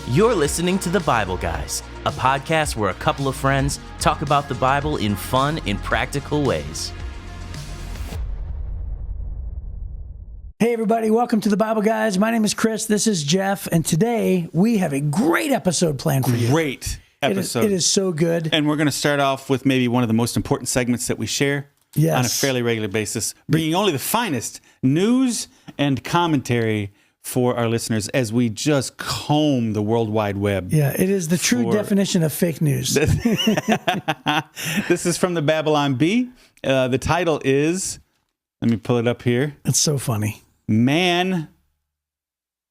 You're listening to The Bible Guys, a podcast where a couple of friends talk about the Bible in fun and practical ways. Hey everybody, welcome to The Bible Guys. My name is Chris, this is Jeff, and today we have a great episode planned for you. Great episode. It is so good. And we're going to start off with maybe one of the most important segments that we share on a fairly regular basis, bringing only the finest news and commentary for our listeners as we just comb the World Wide Web. Yeah, it is the true definition of fake news. This is from the Babylon Bee. The title is, let me pull it up here. It's so funny. Man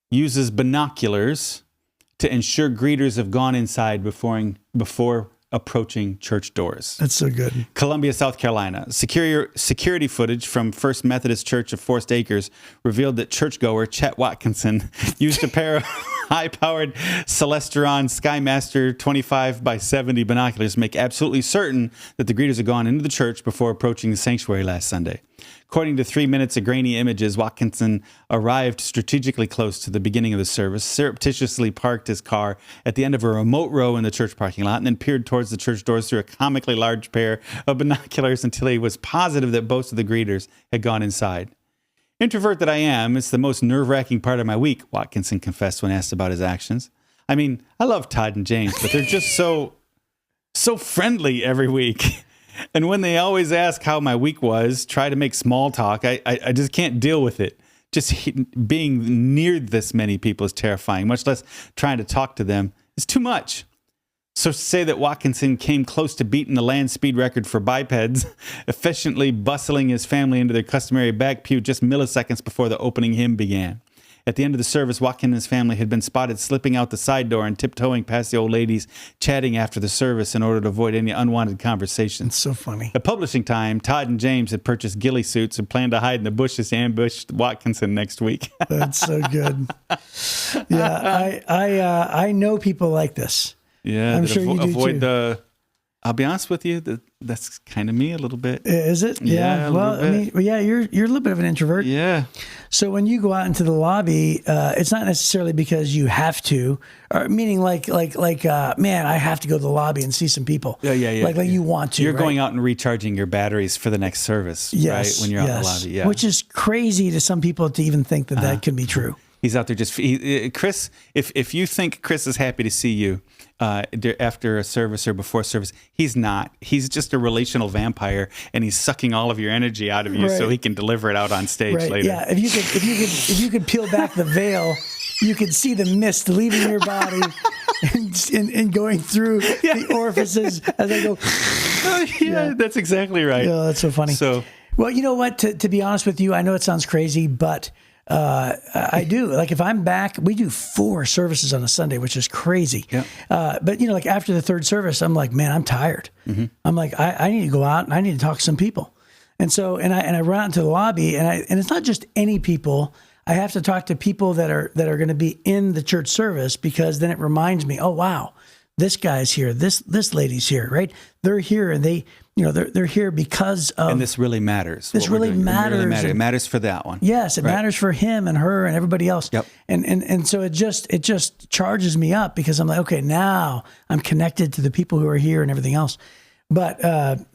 uses binoculars to ensure greeters have gone inside before approaching church doors. That's so good. Columbia, South Carolina. Security footage from First Methodist Church of Forest Acres revealed that churchgoer Chet Watkinson used a pair of high-powered Celestron Skymaster 25x70 binoculars to make absolutely certain that the greeters had gone into the church before approaching the sanctuary last Sunday. According to 3 minutes of grainy images, Watkinson arrived strategically close to the beginning of the service, surreptitiously parked his car at the end of a remote row in the church parking lot, and then peered towards the church doors through a comically large pair of binoculars until he was positive that most of the greeters had gone inside. Introvert that I am, it's the most nerve-wracking part of my week, Watkinson confessed when asked about his actions. I mean, I love Todd and James, but they're just so friendly every week. And when they always ask how my week was, try to make small talk, I just can't deal with it. Just being near this many people is terrifying, much less trying to talk to them. It's too much. So to say that Watkinson came close to beating the land speed record for bipeds, efficiently bustling his family into their customary back pew just milliseconds before the opening hymn began. At the end of the service, Watkinson's family had been spotted slipping out the side door and tiptoeing past the old ladies, chatting after the service in order to avoid any unwanted conversations. It's so funny. At publishing time, Todd and James had purchased ghillie suits and planned to hide in the bushes to ambush Watkinson next week. That's so good. Yeah, I know people like this. Yeah, I'm sure you do avoid too. I'll be honest with you, that's kind of me a little bit. Is it? Yeah. Well, I mean, you're a little bit of an introvert. Yeah. So when you go out into the lobby, it's not necessarily because you have to, or meaning like, man, I have to go to the lobby and see some people. Yeah. Like you want to. You're right? going out and recharging your batteries for the next service, right? When you're out in the lobby. Yeah. Which is crazy to some people to even think that can be true. He's out there Chris, if you think Chris is happy to see you after a service or before service, he's not. He's just a relational vampire, and he's sucking all of your energy out of you so he can deliver it out on stage later. Yeah, if you could peel back the veil, you could see the mist leaving your body and going through the orifices as they go. That's exactly right. Oh, that's so funny. So, well, you know what? To be honest with you, I know it sounds crazy, but I do. Like if I'm back, we do 4 services on a Sunday, which is crazy. Yeah. But like after the 3rd service, I'm like, man, I'm tired. Mm-hmm. I'm like, I need to go out and I need to talk to some people. And so, and I run out into the lobby and it's not just any people. I have to talk to people that are going to be in the church service, because then it reminds me, oh, wow, this guy's here. This lady's here, right? They're here and they're here because of. And this really matters. This really matters. It matters for that one. Yes, it matters for him and her and everybody else. Yep. And so it just charges me up, because I'm like, okay, now I'm connected to the people who are here and everything else. But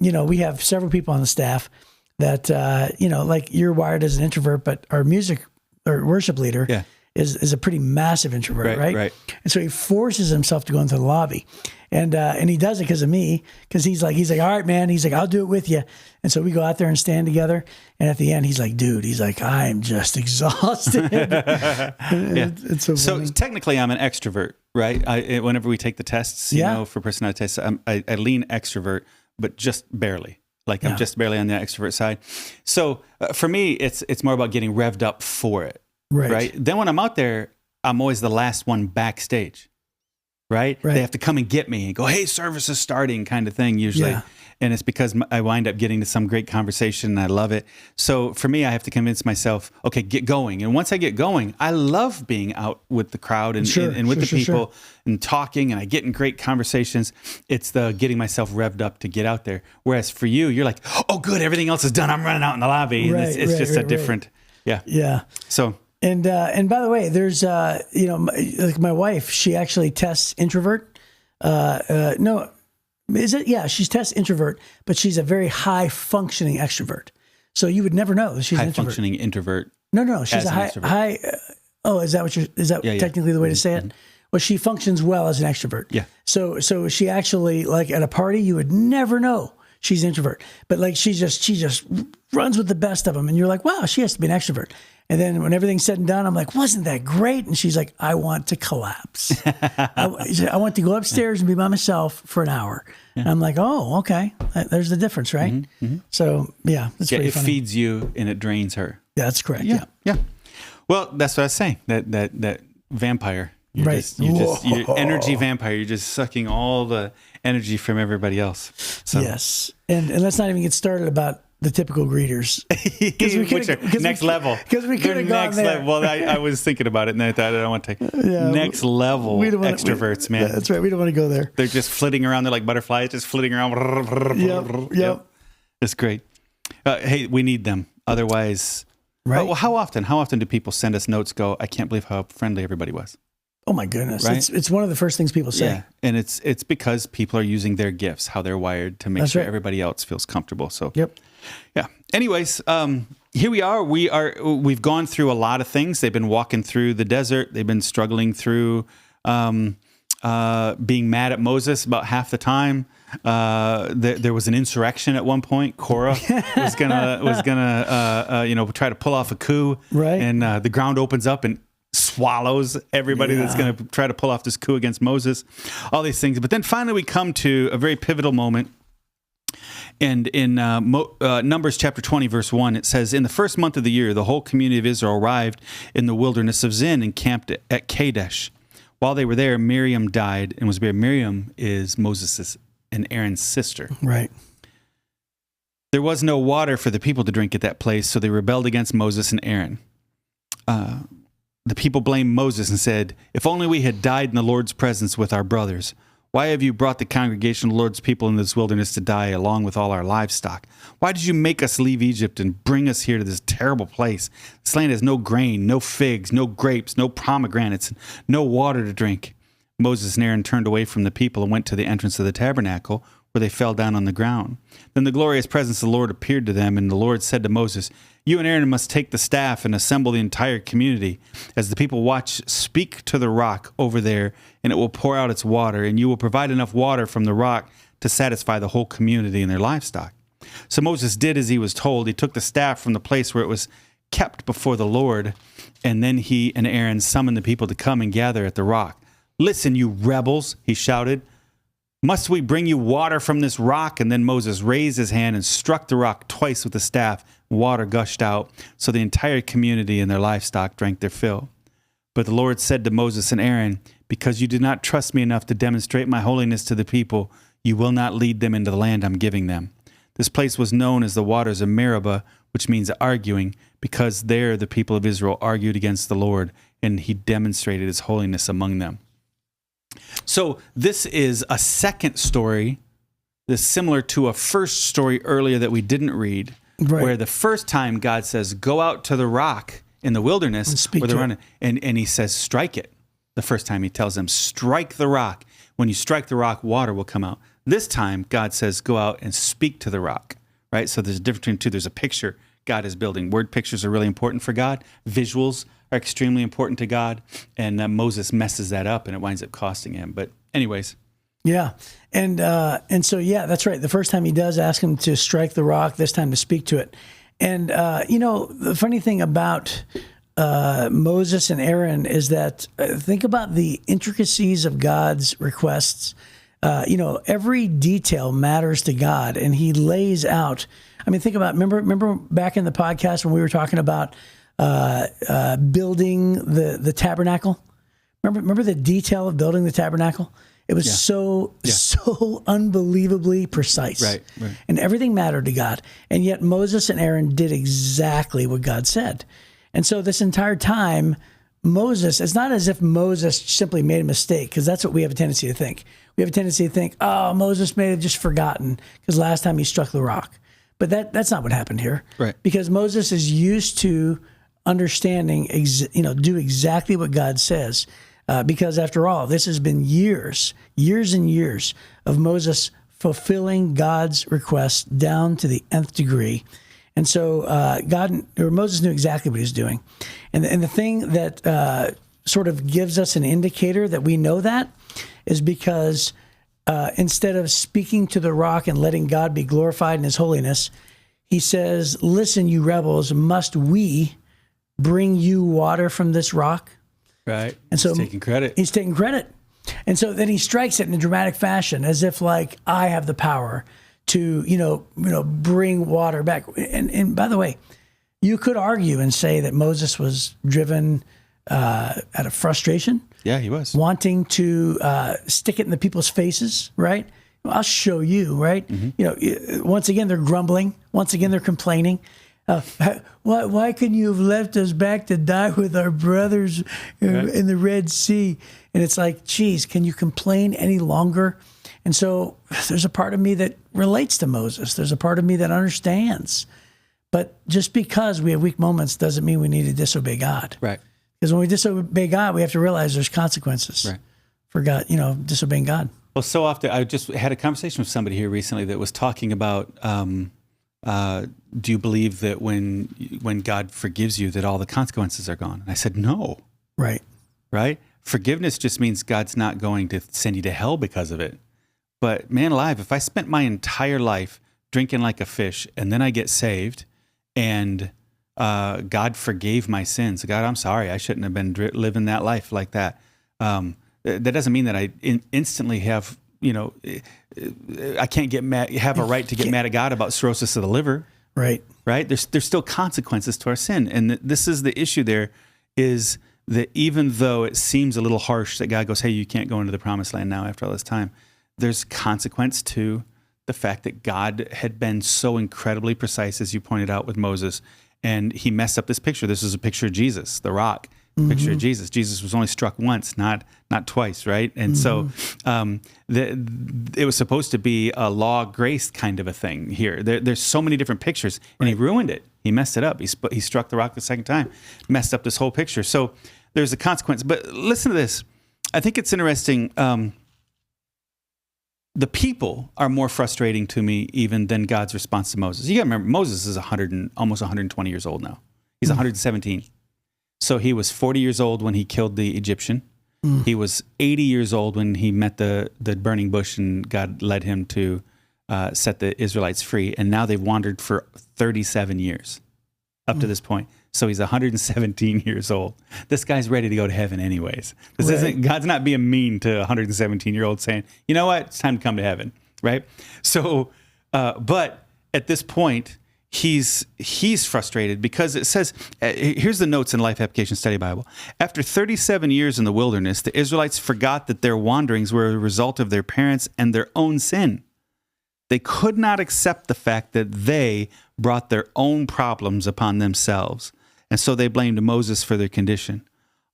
we have several people on the staff that like you're wired as an introvert, but our worship leader is a pretty massive introvert, right? Right. And so he forces himself to go into the lobby, and he does it because of me, because he's like, all right, man. He's like, I'll do it with you. And so we go out there and stand together. And at the end, he's like, dude, I'm just exhausted. It's so funny. So technically, I'm an extrovert, right? Whenever we take the tests, for personality tests, I lean extrovert, but just barely. I'm just barely on the extrovert side. So for me, it's more about getting revved up for it. Right. Then when I'm out there, I'm always the last one backstage. Right? They have to come and get me and go, hey, service is starting, kind of thing usually. Yeah. And it's because I wind up getting to some great conversation and I love it. So for me, I have to convince myself, okay, get going. And once I get going, I love being out with the crowd and with the people and talking, and I get in great conversations. It's the getting myself revved up to get out there. Whereas for you, you're like, oh, good, everything else is done. I'm running out in the lobby. And it's just a different, Yeah. So And by the way, there's like my wife, she actually tests introvert. No, is it? Yeah, she tests introvert, but she's a very high functioning extrovert. So you would never know she's an introvert. High functioning introvert. No, she's a high. Oh, is that technically the way to say it? Mm-hmm. Well, she functions well as an extrovert. Yeah. So she actually, like at a party, you would never know she's an introvert, but like she just runs with the best of them, and you're like, wow, she has to be an extrovert. And then when everything's said and done, I'm like, wasn't that great? And she's like, I want to collapse. I want to go upstairs and be by myself for an hour. Yeah. And I'm like, oh, okay. There's the difference, right? Mm-hmm, mm-hmm. So yeah, it's pretty funny. It feeds you and it drains her. Yeah, that's correct. Yeah. Well, that's what I was saying. That vampire. You're you're energy vampire. You're just sucking all the energy from everybody else. So. Yes. And let's not even get started about the typical greeters. Next level. Because we could have gone there. Well, I was thinking about it, and I thought I don't want to take next level extroverts, man. That's right. We don't want to go there. They're just flitting around. They're like butterflies, just flitting around. Yep. It's great. Hey, we need them. Otherwise, right? Well, how often do people send us notes? Go, I can't believe how friendly everybody was. Oh my goodness! Right? It's one of the first things people say. Yeah, and it's because people are using their gifts, how they're wired, to make sure everybody else feels comfortable. So yeah. Anyways, here we are. We've gone through a lot of things. They've been walking through the desert. They've been struggling through being mad at Moses about half the time. There was an insurrection at one point. Korah was gonna try to pull off a coup, right? And the ground opens up and swallows everybody that's going to try to pull off this coup against Moses, all these things. But then finally we come to a very pivotal moment. And in Numbers chapter 20, verse 1, it says, in the first month of the year, the whole community of Israel arrived in the wilderness of Zin and camped at Kadesh. While they were there, Miriam died and was buried. Miriam is Moses' and Aaron's sister. Right. There was no water for the people to drink at that place, so they rebelled against Moses and Aaron. The people blamed Moses and said, if only we had died in the Lord's presence with our brothers. Why have you brought the congregation of the Lord's people in this wilderness to die along with all our livestock? Why did you make us leave Egypt and bring us here to this terrible place? This land has no grain, no figs, no grapes, no pomegranates, no water to drink. Moses and Aaron turned away from the people and went to the entrance of the tabernacle, where they fell down on the ground. Then the glorious presence of the Lord appeared to them, and the Lord said to Moses, you and Aaron must take the staff and assemble the entire community. As the people watch, speak to the rock over there, and it will pour out its water, and you will provide enough water from the rock to satisfy the whole community and their livestock. So Moses did as he was told. He took the staff from the place where it was kept before the Lord, and then he and Aaron summoned the people to come and gather at the rock. Listen, you rebels, he shouted. Must we bring you water from this rock? And then Moses raised his hand and struck the rock twice with the staff. Water gushed out, so the entire community and their livestock drank their fill. But the Lord said to Moses and Aaron, because you did not trust me enough to demonstrate my holiness to the people, you will not lead them into the land I'm giving them. This place was known as the waters of Meribah, which means arguing, because there the people of Israel argued against the Lord, and he demonstrated his holiness among them. So this is a second story that's similar to a first story earlier that we didn't read, where the first time God says, go out to the rock in the wilderness where they're running, and he says, strike it. The first time he tells them, strike the rock. When you strike the rock, water will come out. This time, God says, go out and speak to the rock, right? So there's a difference between two. There's a picture God is building. Word pictures are really important for God. Visuals are extremely important to God. And Moses messes that up, and it winds up costing him. But anyways. Yeah. And so, yeah, that's right. The first time he does ask him to strike the rock, this time to speak to it. And, the funny thing about Moses and Aaron is that think about the intricacies of God's requests. Every detail matters to God, and he lays out. I mean, think about, remember back in the podcast when we were talking about building the tabernacle? Remember the detail of building the tabernacle? It was so unbelievably precise. Right. And everything mattered to God. And yet Moses and Aaron did exactly what God said. And so this entire time, Moses, it's not as if Moses simply made a mistake, because that's what we have a tendency to think. We have a tendency to think, oh, Moses may have just forgotten because last time he struck the rock. But that's not what happened here. Right. Because Moses is used to understanding, do exactly what God says. Because after all, this has been years and years of Moses fulfilling God's request down to the nth degree. And so Moses knew exactly what he was doing. And the thing that sort of gives us an indicator that we know that is because instead of speaking to the rock and letting God be glorified in his holiness, he says, listen, you rebels, must we bring you water from this rock? Right. And so he's taking credit. He's taking credit. And so then he strikes it in a dramatic fashion, as if like, I have the power to, bring water back. And by the way, you could argue and say that Moses was driven out of frustration. Yeah, he was. Wanting to stick it in the people's faces, right? I'll show you, right? Mm-hmm. Once again, they're grumbling. Once again, they're complaining. Why couldn't you have left us back to die with our brothers in the Red Sea? And it's like, geez, can you complain any longer? And so there's a part of me that relates to Moses. There's a part of me that understands. But just because we have weak moments doesn't mean we need to disobey God. Right. Because when we disobey God, we have to realize there's consequences for God, disobeying God. Well, so often, I just had a conversation with somebody here recently that was talking about, do you believe that when God forgives you, that all the consequences are gone? And I said, no. Right. Right? Forgiveness just means God's not going to send you to hell because of it. But man alive, if I spent my entire life drinking like a fish and then I get saved and God forgave my sins. God, I'm sorry. I shouldn't have been living that life like that. That doesn't mean that I instantly have, I can't get mad, have a right to get mad at God about cirrhosis of the liver. Right. Right. There's still consequences to our sin. And this is the issue there is that even though it seems a little harsh that God goes, hey, you can't go into the promised land now after all this time, there's consequence to the fact that God had been so incredibly precise, as you pointed out with Moses, and he messed up this picture. This is a picture of Jesus, the rock, picture of Jesus. Jesus was only struck once, not twice, right? And so it was supposed to be a law grace kind of a thing here. There's so many different pictures, and he ruined it. He messed it up. He struck the rock the second time, messed up this whole picture. So there's a consequence. But listen to this. I think it's interesting. The people are more frustrating to me even than God's response to Moses. You got to remember, Moses is almost 120 years old now. He's 117. So he was 40 years old when he killed the Egyptian. He was 80 years old when he met the burning bush and God led him to set the Israelites free. And now they've wandered for 37 years up to this point. So he's 117 years old. This guy's ready to go to heaven anyways. God's not being mean to a 117-year-old saying, you know what, it's time to come to heaven, right? So, but at this point, he's frustrated because it says, here's the notes in Life Application Study Bible. After 37 years in the wilderness, the Israelites forgot that their wanderings were a result of their parents and their own sin. They could not accept the fact that they brought their own problems upon themselves, and so they blamed Moses for their condition.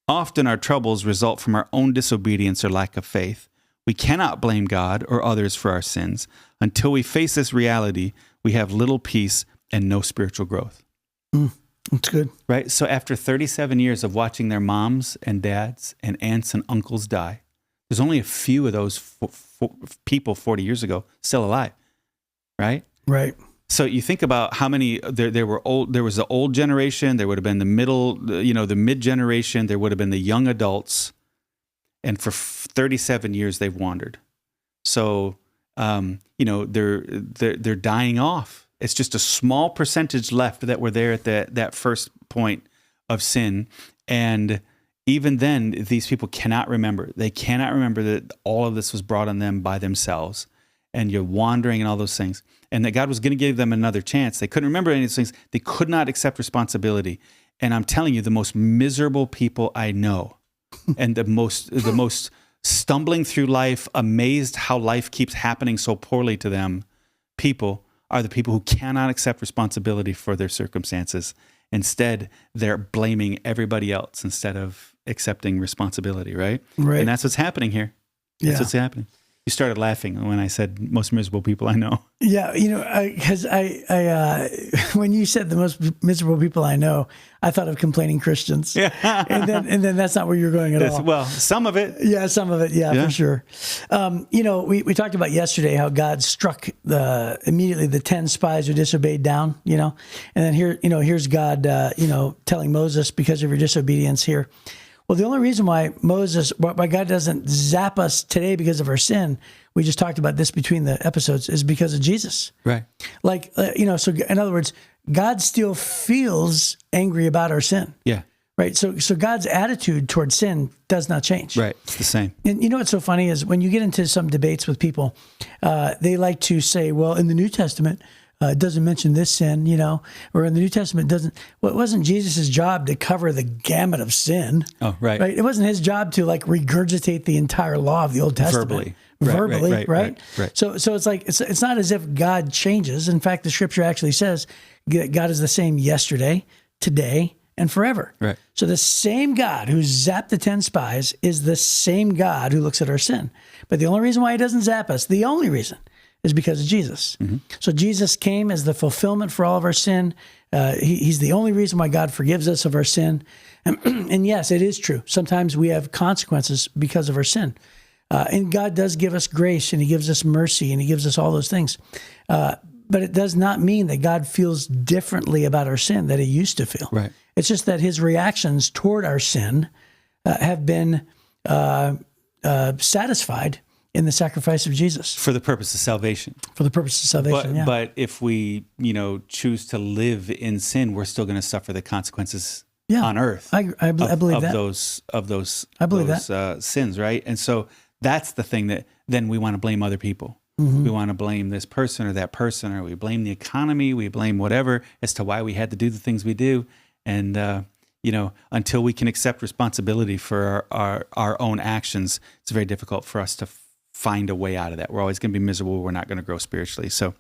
Often our troubles result from our own disobedience or lack of faith. We cannot blame God or others for our sins. Until we face this reality, we have little peace and no spiritual growth. That's good. Right? So after 37 years of watching their moms and dads and aunts and uncles die, there's only a few of those people 40 years ago still alive. Right? Right. So you think about how many there were old. There was the old generation. There would have been the middle, the mid generation. There would have been the young adults, and for 37 years they've wandered. So they're dying off. It's just a small percentage left that were there at that first point of sin, and even then, these people cannot remember. They cannot remember that all of this was brought on them by themselves. And you're wandering and all those things. And that God was going to give them another chance. They couldn't remember any of those things. They could not accept responsibility. And I'm telling you, the most miserable people I know and the most stumbling through life, amazed how life keeps happening so poorly to them, people are the people who cannot accept responsibility for their circumstances. Instead, they're blaming everybody else instead of accepting responsibility, right? Right. And that's what's happening here. That's what's happening. You started laughing when I said most miserable people I know. Yeah, because when you said the most miserable people I know, I thought of complaining Christians. Yeah, and then that's not where you're going at all. Well, some of it. Yeah, some of it. Yeah, for sure. We talked about yesterday how God struck immediately the 10 spies who disobeyed down. And then here's God, telling Moses, because of your disobedience here. Well, the only reason why God doesn't zap us today because of our sin, we just talked about this between the episodes, is because of Jesus. Right. So in other words, God still feels angry about our sin. Yeah. Right. So God's attitude towards sin does not change. Right. It's the same. And what's so funny is when you get into some debates with people, they like to say, well, in the New Testament, it doesn't mention this sin, or in the New Testament doesn't. Well, it wasn't Jesus' job to cover the gamut of sin. Oh, right. It wasn't his job to regurgitate the entire law of the Old Testament. Verbally, right? So it's like it's not as if God changes. In fact, the Scripture actually says that God is the same yesterday, today, and forever. Right. So the same God who zapped the 10 spies is the same God who looks at our sin. But the only reason why He doesn't zap us, the only reason, is because of Jesus. Mm-hmm. So Jesus came as the fulfillment for all of our sin. He's the only reason why God forgives us of our sin. And yes, it is true. Sometimes we have consequences because of our sin. And God does give us grace, and He gives us mercy, and He gives us all those things. But it does not mean that God feels differently about our sin that He used to feel. Right. It's just that His reactions toward our sin have been satisfied in the sacrifice of Jesus. For the purpose of salvation. For the purpose of salvation, But if we, choose to live in sin, we're still going to suffer the consequences on earth. I believe that. Of those sins, right? And so that's the thing that then we want to blame other people. Mm-hmm. We want to blame this person or that person, or we blame the economy, we blame whatever as to why we had to do the things we do. And, until we can accept responsibility for our own actions, it's very difficult for us to find a way out of that. We're always going to be miserable. We're not going to grow spiritually. So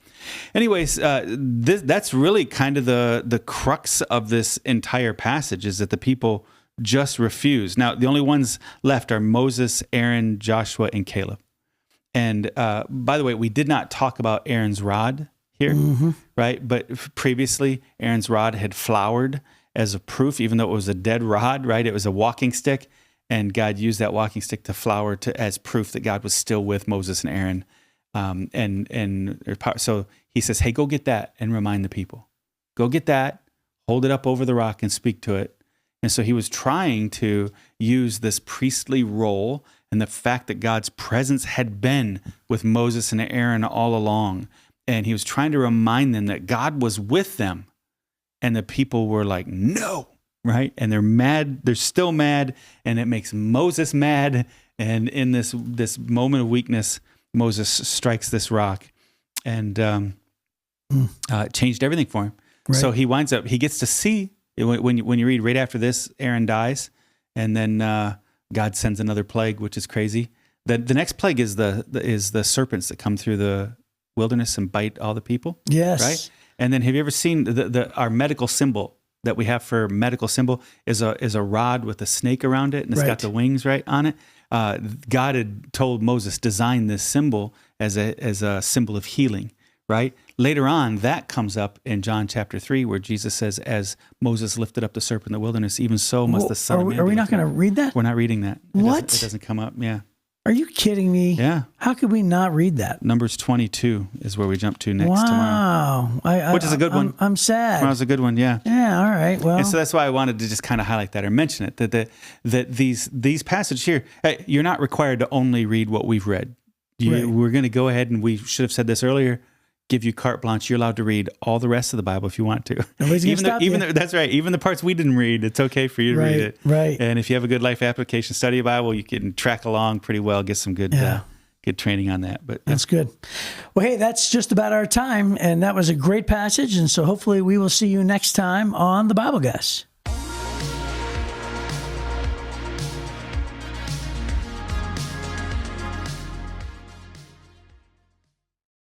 anyways, that's really kind of the crux of this entire passage, is that the people just refuse. Now, the only ones left are Moses, Aaron, Joshua, and Caleb. And by the way, we did not talk about Aaron's rod here, right? But previously, Aaron's rod had flowered as a proof, even though it was a dead rod, right? It was a walking stick. And God used that walking stick to flower as proof that God was still with Moses and Aaron. So He says, hey, go get that and remind the people. Go get that, hold it up over the rock and speak to it. And so He was trying to use this priestly role and the fact that God's presence had been with Moses and Aaron all along. And He was trying to remind them that God was with them. And the people were like, no. Right? And they're mad. They're still mad. And it makes Moses mad. And in this moment of weakness, Moses strikes this rock and changed everything for him. Right. So he gets to see, when you read right after this, Aaron dies. And then God sends another plague, which is crazy. The next plague is the serpents that come through the wilderness and bite all the people. Yes. Right? And then have you ever seen our medical symbol? That we have for medical symbol is a rod with a snake around it, and it's got the wings right on it. God had told Moses, design this symbol as a symbol of healing, right? Later on, that comes up in John chapter 3, where Jesus says, as Moses lifted up the serpent in the wilderness, even so must the Son of Man. Are we not going to read that? We're not reading that. What? It doesn't come up, yeah. Are you kidding me? Yeah. How could we not read that? Numbers 22 is where we jump to next tomorrow. Which is a good one. I'm sad. Tomorrow's a good one, yeah. Yeah, all right. Well, and so that's why I wanted to just kind of highlight that or mention it, that these passages here, you're not required to only read what we've read. We're going to go ahead, and we should have said this earlier, give you carte blanche. You're allowed to read all the rest of the Bible if you want to. Nobody's going to stop you. That's right. Even the parts we didn't read, it's okay for you to read it. Right. And if you have a good life application, study a Bible, you can track along pretty well, get some good training on that. But that's good. Well, hey, that's just about our time. And that was a great passage. And so hopefully we will see you next time on The Bible Guys.